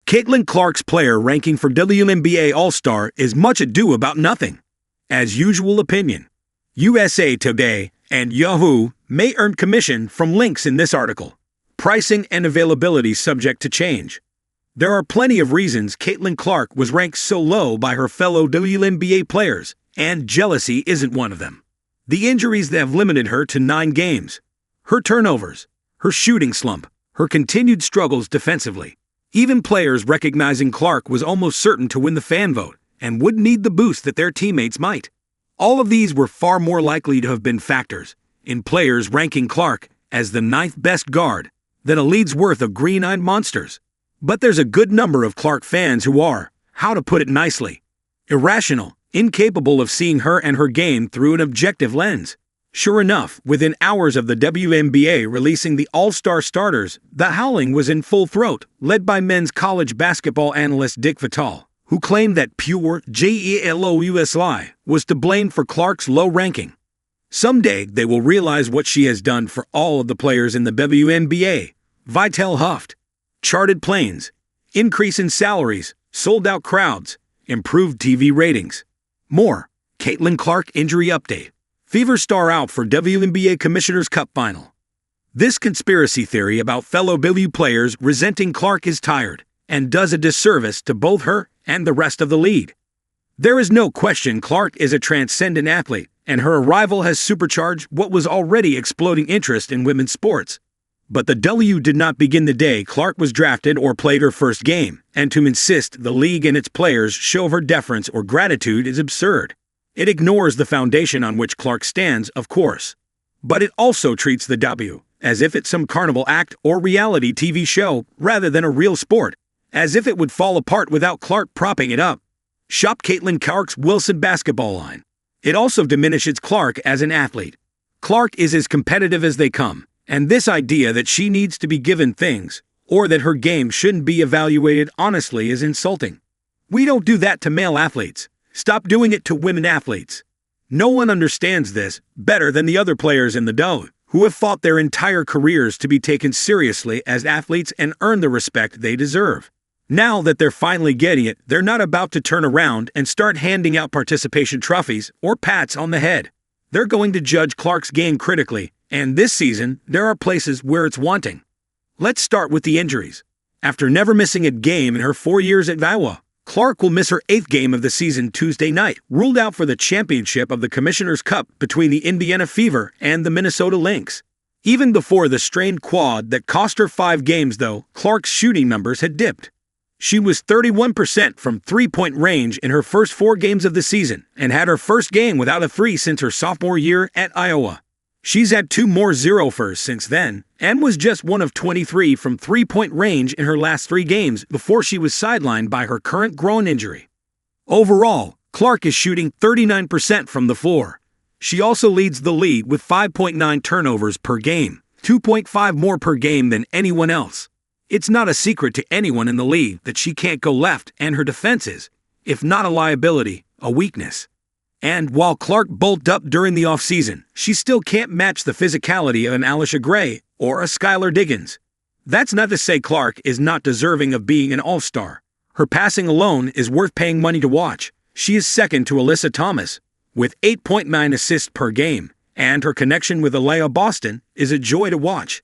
Caitlin Clark's player ranking for WNBA All-Star is much ado about nothing. As usual opinion, USA Today and Yahoo may earn commission from links in this article. Pricing and availability subject to change. There are plenty of reasons Caitlin Clark was ranked so low by her fellow WNBA players, and jealousy isn't one of them. The injuries that have limited her to 9 games, her turnovers, her shooting slump, her continued struggles defensively. Even players recognizing Clark was almost certain to win the fan vote and would need the boost that their teammates might. All of these were far more likely to have been factors in players ranking Clark as the 9th best guard than a league's worth of green-eyed monsters. But there's a good number of Clark fans who are, how to put it nicely, irrational, incapable of seeing her and her game through an objective lens. Sure enough, within hours of the WNBA releasing the All-Star starters, the howling was in full throat, led by men's college basketball analyst Dick Vitale, who claimed that pure jealousy was to blame for Clark's low ranking. Someday they will realize what she has done for all of the players in the WNBA. Vitale huffed. Charted planes, increase in salaries, sold-out crowds, improved TV ratings. More. Caitlin Clark injury update. Fever star out for WNBA Commissioner's Cup final. This conspiracy theory about fellow BYU players resenting Clark is tired and does a disservice to both her and the rest of the league. There is no question Clark is a transcendent athlete, and her arrival has supercharged what was already exploding interest in women's sports. But the W did not begin the day Clark was drafted or played her first game, and to insist the league and its players show her deference or gratitude is absurd. It ignores the foundation on which Clark stands, of course. But it also treats the W as if it's some carnival act or reality TV show rather than a real sport, as if it would fall apart without Clark propping it up. Shop Caitlin Clark's Wilson basketball line. It also diminishes Clark as an athlete. Clark is as competitive as they come, and this idea that she needs to be given things, or that her game shouldn't be evaluated honestly is insulting. We don't do that to male athletes. Stop doing it to women athletes. No one understands this better than the other players in the W, who have fought their entire careers to be taken seriously as athletes and earn the respect they deserve. Now that they're finally getting it, they're not about to turn around and start handing out participation trophies or pats on the head. They're going to judge Clark's game critically, and this season, there are places where it's wanting. Let's start with the injuries. After never missing a game in her 4 years at Iowa, Clark will miss her 8th game of the season Tuesday night, ruled out for the championship of the Commissioner's Cup between the Indiana Fever and the Minnesota Lynx. Even before the strained quad that cost her 5 games, though, Clark's shooting numbers had dipped. She was 31% from three-point range in her first 4 games of the season and had her first game without a 3 since her sophomore year at Iowa. She's had 2 more 0-fers since then, and was just 1 of 23 from three-point range in her last 3 games before she was sidelined by her current groin injury. Overall, Clark is shooting 39% from the floor. She also leads the league with 5.9 turnovers per game, 2.5 more per game than anyone else. It's not a secret to anyone in the league that she can't go left, and her defense is, if not a liability, a weakness. And while Clark bulked up during the offseason, she still can't match the physicality of an Alicia Gray or a Skylar Diggins. That's not to say Clark is not deserving of being an all-star. Her passing alone is worth paying money to watch. She is second to Alyssa Thomas, with 8.9 assists per game, and her connection with Aliyah Boston is a joy to watch.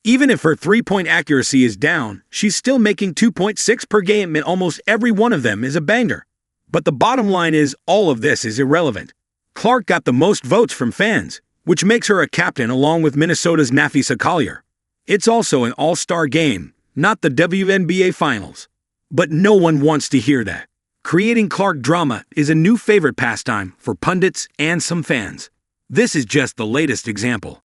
Even if her three-point accuracy is down, she's still making 2.6 per game, and almost every one of them is a banger. But the bottom line is, all of this is irrelevant. Clark got the most votes from fans, which makes her a captain along with Minnesota's Napheesa Collier. It's also an all-star game, not the WNBA Finals. But no one wants to hear that. Creating Clark drama is a new favorite pastime for pundits and some fans. This is just the latest example.